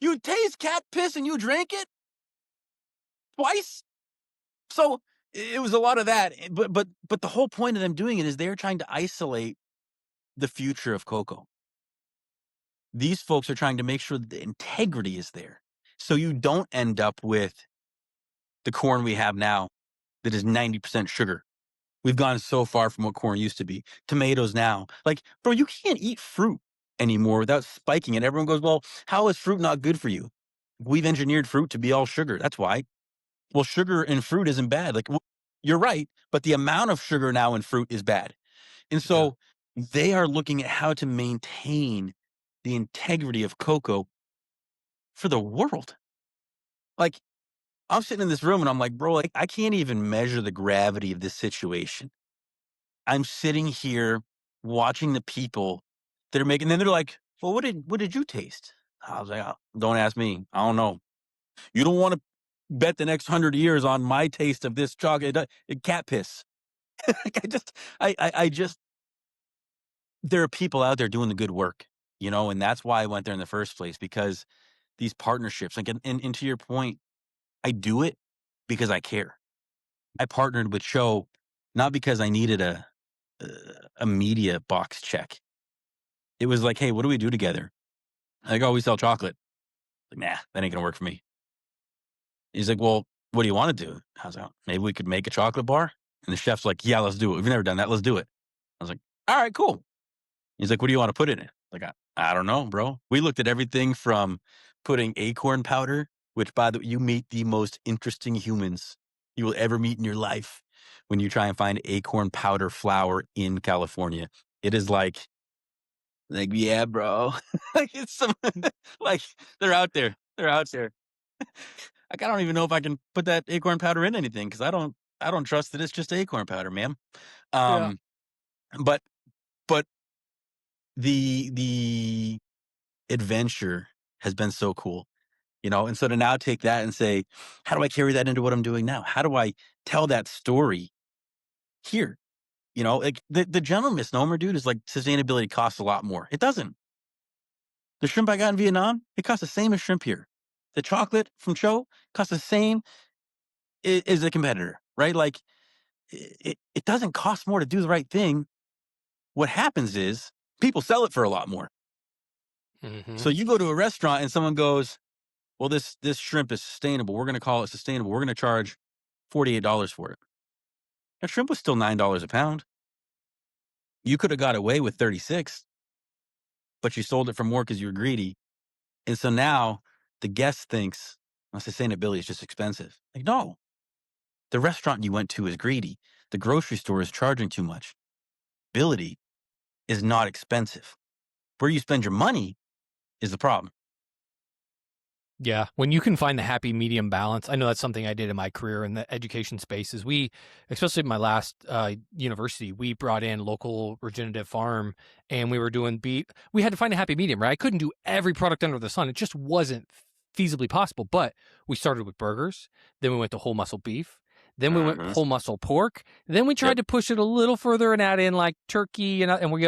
you taste cat piss and you drink it twice? So it was a lot of that, but the whole point of them doing it is they're trying to isolate the future of cocoa. These folks are trying to make sure that the integrity is there. So you don't end up with the corn we have now that is 90% sugar. We've gone so far from what corn used to be. Tomatoes now. Like, bro, you can't eat fruit anymore without spiking it. Everyone goes, well, how is fruit not good for you? We've engineered fruit to be all sugar. That's why. Well, sugar in fruit isn't bad. Like, you're right, but the amount of sugar now in fruit is bad. And Yeah. so they are looking at how to maintain the integrity of cocoa for the world. Like, I'm sitting in this room and I'm like, bro, like, I can't even measure the gravity of this situation. I'm sitting here watching the people that are making, then they're like, well, what did you taste? I was like, "Oh, don't ask me. I don't know. You don't want to bet the next 100 years on my taste of this chocolate, cat piss." Like, I just, there are people out there doing the good work, and that's why I went there in the first place, because these partnerships, like, and to your point, I do it because I care. I partnered with Cho not because I needed a, a media box check. It was like, hey, what do we do together? I go, we sell chocolate. Like, nah, that ain't gonna work for me. He's like, well, what do you want to do? I was like, maybe we could make a chocolate bar. And the chef's like, yeah, let's do it. We've never done that. Let's do it. I was like, all right, cool. He's like, what do you want to put in it? Like, I don't know, bro. We looked at everything from putting acorn powder, which, by the way, you meet the most interesting humans you will ever meet in your life when you try and find acorn powder flour in California. It is like, yeah, bro. Like, it's some, like, they're out there. They're out there. Like, I don't even know if I can put that acorn powder in anything, because I don't trust that it's just acorn powder, man. Yeah. Um, but but the adventure has been so cool, and so to now take that and say, how do I carry that into what I'm doing now? How do I tell that story here? Like, the general misnomer, dude, is like sustainability costs a lot more. It doesn't. The shrimp I got in Vietnam, it costs the same as shrimp here. The chocolate from Cho costs the same as a competitor, right? Like, it doesn't cost more to do the right thing. What happens is people sell it for a lot more. Hmm. So you go to a restaurant and someone goes, well, this shrimp is sustainable. We're going to call it sustainable. We're going to charge $48 for it. That shrimp was still $9 a pound. You could have got away with 36, but you sold it for more because you were greedy. And so now the guest thinks, well, sustainability is just expensive. Like, no, the restaurant you went to is greedy. The grocery store is charging too much. Ability is not expensive. Where you spend your money is the problem. Yeah, when you can find the happy medium balance, I know that's something I did in my career in the education space. Is we, especially in my last university, we brought in local regenerative farm, and we were doing beet. We had to find a happy medium, right? I couldn't do every product under the sun; it just wasn't feasibly possible. But we started with burgers, then we went to whole muscle beef, then we went Mhm. whole muscle pork, then we tried Yep. to push it a little further and add in like turkey, and we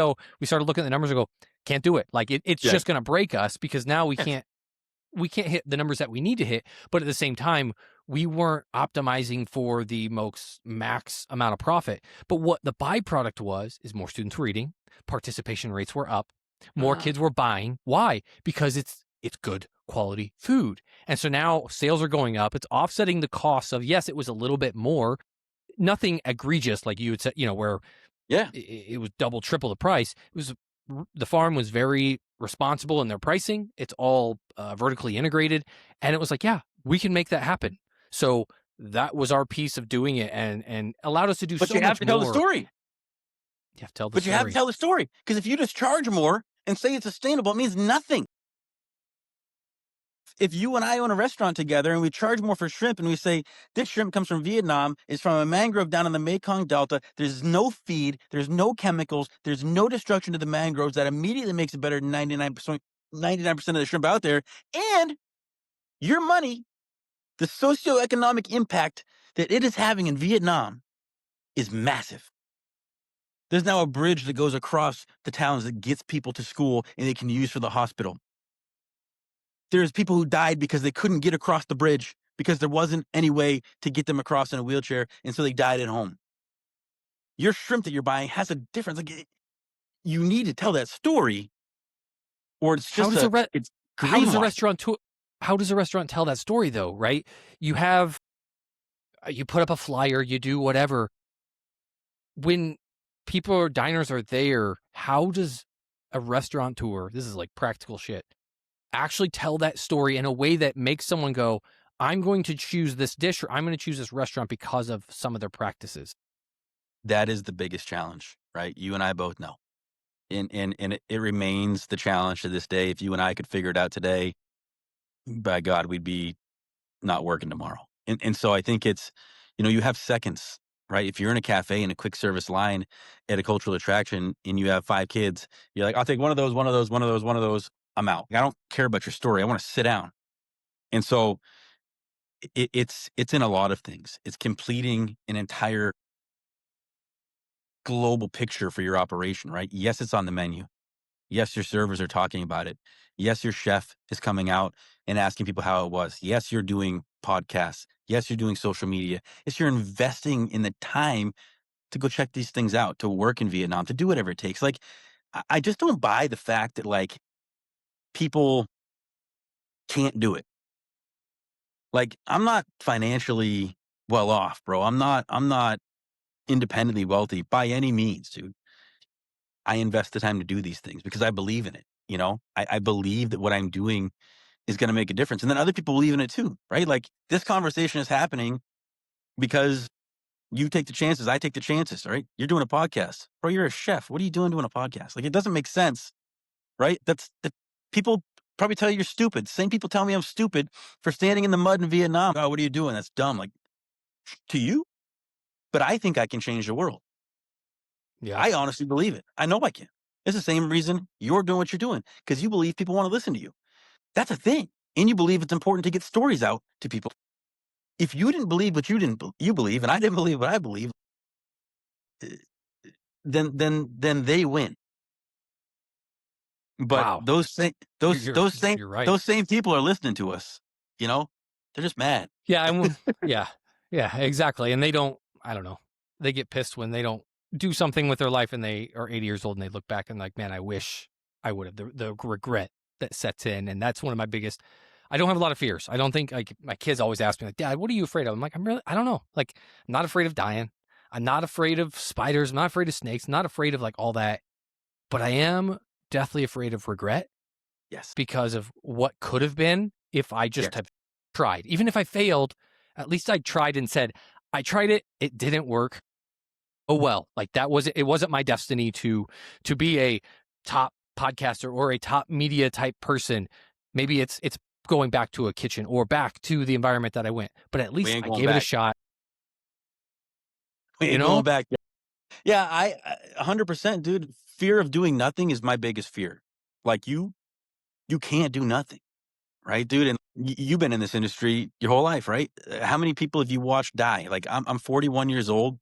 started looking at the numbers and go, can't do it. Like it's Yeah. just going to break us because now we Yes. can't hit the numbers that we need to hit, but at the same time, we weren't optimizing for the most max amount of profit. But what the byproduct was is more students were eating, participation rates were up, more Mhm. kids were buying. Why? Because it's good quality food. And so now sales are going up. It's offsetting the costs of, yes, it was a little bit more, nothing egregious like you had said, where Yeah. it was double, triple the price. It was the farm was very responsible in their pricing. It's all vertically integrated, and it was like, yeah, we can make that happen. So that was our piece of doing it, and allowed us to do But so you have much to tell the more. story. You have to tell the But you have to story. tell the story, because if you just charge more and say it's sustainable, it means nothing. If you and I own a restaurant together and we charge more for shrimp and we say this shrimp comes from Vietnam, it's from a mangrove down in the Mekong Delta, there's no feed, there's no chemicals, there's no destruction to the mangroves, that immediately makes it better than 99% of the shrimp out there. And your money, the socioeconomic impact that it is having in Vietnam is massive. There's now a bridge that goes across the towns that gets people to school and they can use for the hospital. There's people who died because they couldn't get across the bridge because there wasn't any way to get them across in a wheelchair, and so they died at home. Your shrimp that you're buying has a difference. Like, you need to tell that story, or it's How just does a it's how does a greenwashing. restaurant how does a restaurant tell that story though, right? You have you put up a flyer, you do whatever. When people or diners are there, how does a restaurateur, this is like practical shit, actually tell that story in a way that makes someone go, I'm going to choose this dish or I'm going to choose this restaurant because of some of their practices? That is the biggest challenge, right? You and I both know. And it remains the challenge to this day. If you and I could figure it out today, by God, we'd be not working tomorrow. And so I think it's, you have seconds, right? If you're in a cafe in a quick service line at a cultural attraction and you have 5 kids, you're like, I'll take one of those, one of those, one of those, one of those. I'm out. I don't care about your story. I want to sit down. And so it's in a lot of things. It's completing an entire global picture for your operation, right? Yes, it's on the menu. Yes, your servers are talking about it. Yes, your chef is coming out and asking people how it was. Yes, you're doing podcasts. Yes, you're doing social media. Yes, you're investing in the time to go check these things out, to work in Vietnam, to do whatever it takes. Like, I just don't buy the fact that like people can't do it. Like, I'm not financially well off, bro. I'm not independently wealthy by any means, dude. I invest the time to do these things because I believe in it. I believe that what I'm doing is going to make a difference. And then other people believe in it too, right? Like, this conversation is happening because you take the chances. I take the chances, right? You're doing a podcast, bro. You're a chef. What are you doing a podcast? Like, it doesn't make sense, right? That's the people probably tell you you're stupid. Same people tell me I'm stupid for standing in the mud in Vietnam. Oh, what are you doing? That's dumb. Like, to you, but I think I can change the world. Yeah. I honestly believe it. I know I can. It's the same reason you're doing what you're doing, because you believe people want to listen to you. That's a thing. And you believe it's important to get stories out to people. If you didn't believe what you believe, and I didn't believe what I believe, eh, then they win. But Wow. those same those You're those same you're right. those same people are listening to us. You know, they're just mad. Yeah, yeah. Yeah, exactly. And they don't, I don't know. They get pissed when they don't do something with their life and they are 80 years old and they look back and like, man, I wish I would have. The regret that sets in. And that's one of my biggest, I don't have a lot of fears. I don't think, like, my kids always ask me like, Dad, what are you afraid of? I'm like, I don't know. Like, I'm not afraid of dying. I'm not afraid of spiders. I'm not afraid of snakes. I'm not afraid of like all that. But I am deathly afraid of regret Yes. because of what could have been if I just Yes. have tried. Even if I failed, at least I tried and said, I tried it, it didn't work. Oh well, like it wasn't my destiny to be a top podcaster or a top media type person. Maybe it's going back to a kitchen or back to the environment that I went, but at We least ain't I going gave it a back. shot, We you ain't going know? back. Yeah, 100%, dude. Fear of doing nothing is my biggest fear. Like, you can't do nothing, right, dude? And you've been in this industry your whole life, right? How many people have you watched die? Like, I'm 41 years old.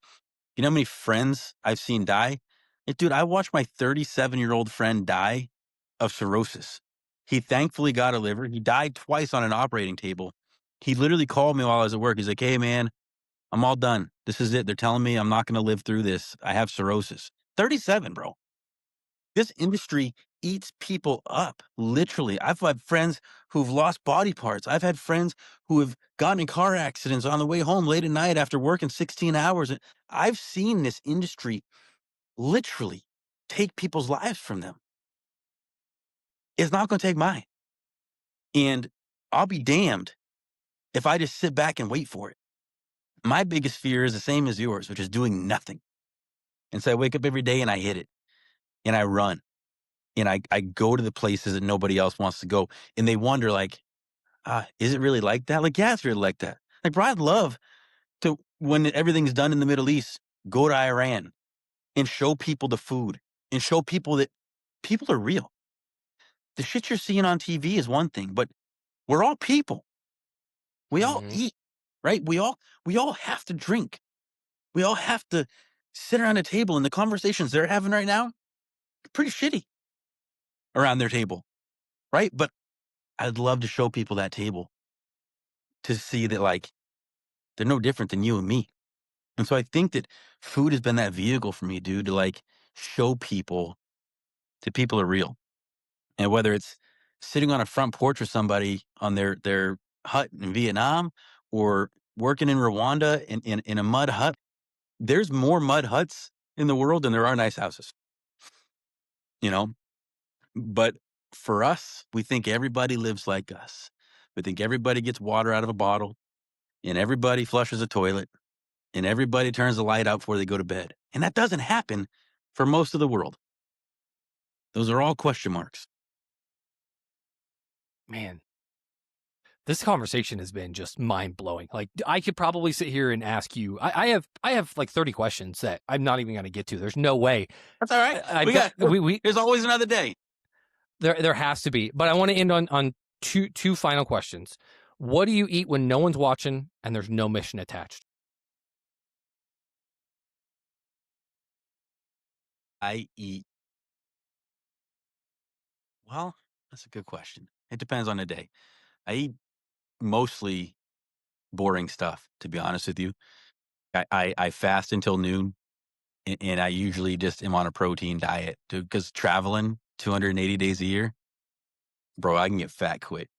You know how many friends I've seen die? Like, dude, I watched my 37-year-old friend die of cirrhosis. He thankfully got a liver. He died twice on an operating table. He literally called me while I was at work. He's like, "Hey, man, I'm all done. This is it. They're telling me I'm not going to live through this. I have cirrhosis." 37, bro. This industry eats people up, literally. I've had friends who've lost body parts. I've had friends who have gotten in car accidents on the way home late at night after working 16 hours. And I've seen this industry literally take people's lives from them. It's not going to take mine. And I'll be damned if I just sit back and wait for it. My biggest fear is the same as yours, which is doing nothing. And so I wake up every day and I hit it and I run and I go to the places that nobody else wants to go. And they wonder, like, is it really like that? Like, yeah, it's really like that. Like, bro, I'd love to, when everything's done in the Middle East, go to Iran and show people the food and show people that people are real. The shit you're seeing on TV is one thing, but we're all people. We all Mhm. eat, right? We all have to drink. We all have to sit around a table, and the conversations they're having right now, pretty shitty around their table, right? But I'd love to show people that table. to see that like they're no different than you and me. And so I think that food has been that vehicle for me, dude, to like show people that people are real. And whether it's sitting on a front porch with somebody on their hut in Vietnam or working in Rwanda in a mud hut, there's more mud huts in the world than there are nice houses, you know? But for us, we think everybody lives like us. We think everybody gets water out of a bottle and everybody flushes a toilet and everybody turns the light out before they go to bed. And that doesn't happen for most of the world. Those are all question marks. Man, this conversation has been just mind blowing. Like I could probably sit here and ask you. I have like 30 questions that I'm not even going to get to. There's no way. That's all right. I We bet got look, we there's always another day. there has to be. But I want to end on two final questions. What do you eat when no one's watching and there's no mission attached? I eat well, that's a good question. It depends on the day. I eat mostly boring stuff, to be honest with you. I fast until noon and I usually just am on a protein diet because traveling 280 days a year, bro, I can get fat quick.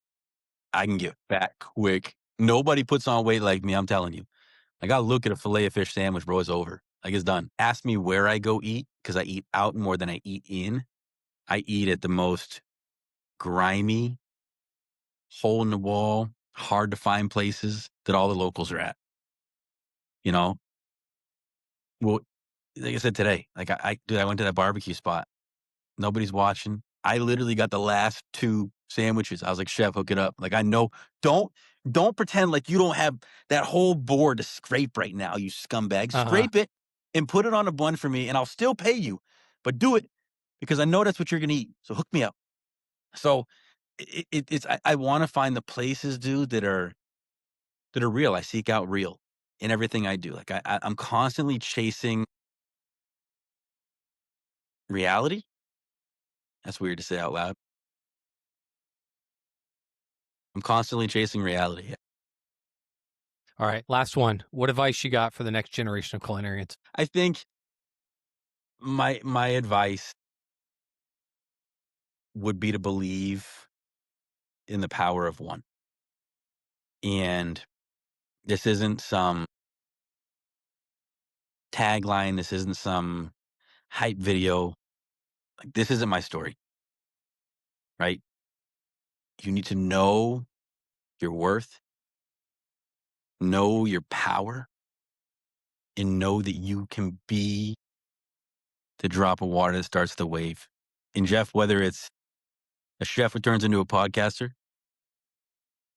I can get fat quick. Nobody puts on weight like me, I'm telling you. I got to look at a filet of fish sandwich, bro. It's over. Like it's done. Ask me where I go eat because I eat out more than I eat in. I eat at the most grimy, hole in the wall, hard to find places that all the locals are at. You know, well, like I said today, like dude, I went to that barbecue spot. Nobody's watching. I literally got the last 2 sandwiches. I was like, "Chef, hook it up." Like, I know don't don't pretend like you don't have that whole board to scrape right now, you scumbag. Uh-huh. Scrape it and put it on a bun for me, and I'll still pay you, but do it because I know that's what you're gonna eat. So hook me up. So it's I wanna find the places, dude, that are real. I seek out real in everything I do. Like, I'm constantly chasing reality. That's weird to say out loud. I'm constantly chasing reality. All right, last one. What advice you got for the next generation of culinarians? I think my advice would be to believe in the power of one. And this isn't some tagline, this isn't some hype video. Like this isn't my story, right? You need to know your worth, know your power, and know that you can be the drop of water that starts the wave. And Jeff, whether it's a chef who turns into a podcaster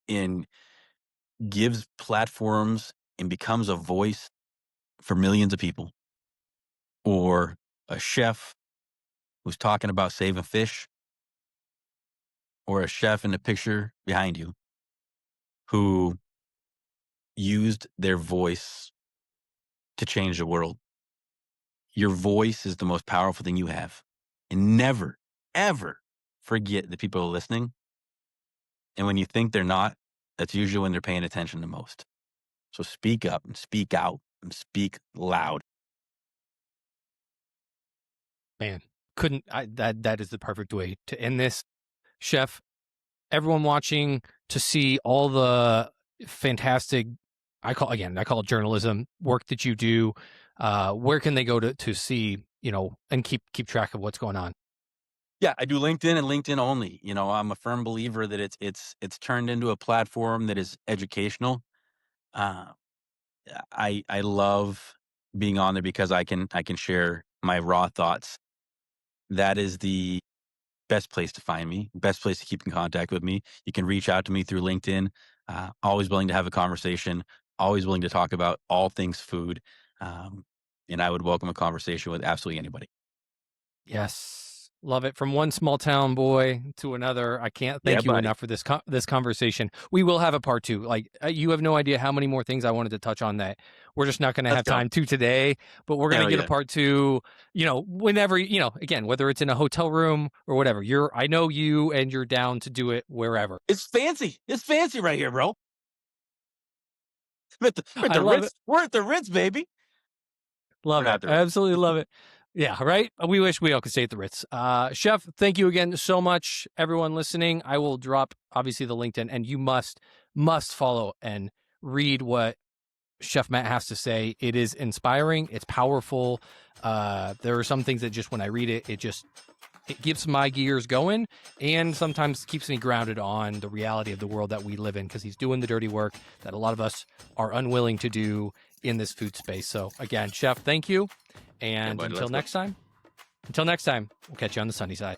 and gives platforms and becomes a voice for millions of people, or a chef who's talking about saving fish, or a chef in the picture behind you who used their voice to change the world. Your voice is the most powerful thing you have. And never, ever forget that people are listening. And when you think they're not, that's usually when they're paying attention the most. So speak up and speak out and speak loud. Man, couldn't I that is the perfect way to end this. Chef, everyone watching to see all the fantastic I call it journalism work that you do. Where can they go to see, and keep track of what's going on? Yeah, I do LinkedIn and LinkedIn only. I'm a firm believer that it's turned into a platform that is educational. Uh, I love being on there because I can share my raw thoughts. That is the best place to find me, best place to keep in contact with me. You can reach out to me through LinkedIn. Always willing to have a conversation, always willing to talk about all things food. Um, and I would welcome a conversation with absolutely anybody. Yes. Love it. From one small town boy to another. I can't Yeah, thank you buddy. enough for this conversation. We will have a part 2. Like you have no idea how many more things I wanted to touch on that we're just not going to Let's have go. time to today, but we're going to Hell get a yeah. part 2, whenever, again, whether it's in a hotel room or whatever. I know you and you're down to do it wherever. It's fancy. It's fancy right here, bro. We're at I the love it. Ritz. We're at the Ritz, baby. We're Love not it. at the I Ritz. absolutely love it. Yeah, right? We wish we all could stay at the Ritz. Chef, thank you again so much, everyone listening. I will drop, obviously, the LinkedIn, and you must follow and read what Chef Matt has to say. It is inspiring. It's powerful. There are some things that just when I read it, it keeps my gears going and sometimes keeps me grounded on the reality of the world that we live in, because he's doing the dirty work that a lot of us are unwilling to do in this food space. So again, Chef, thank you. And buddy, until let's go. next time, we'll catch you on the sunny side.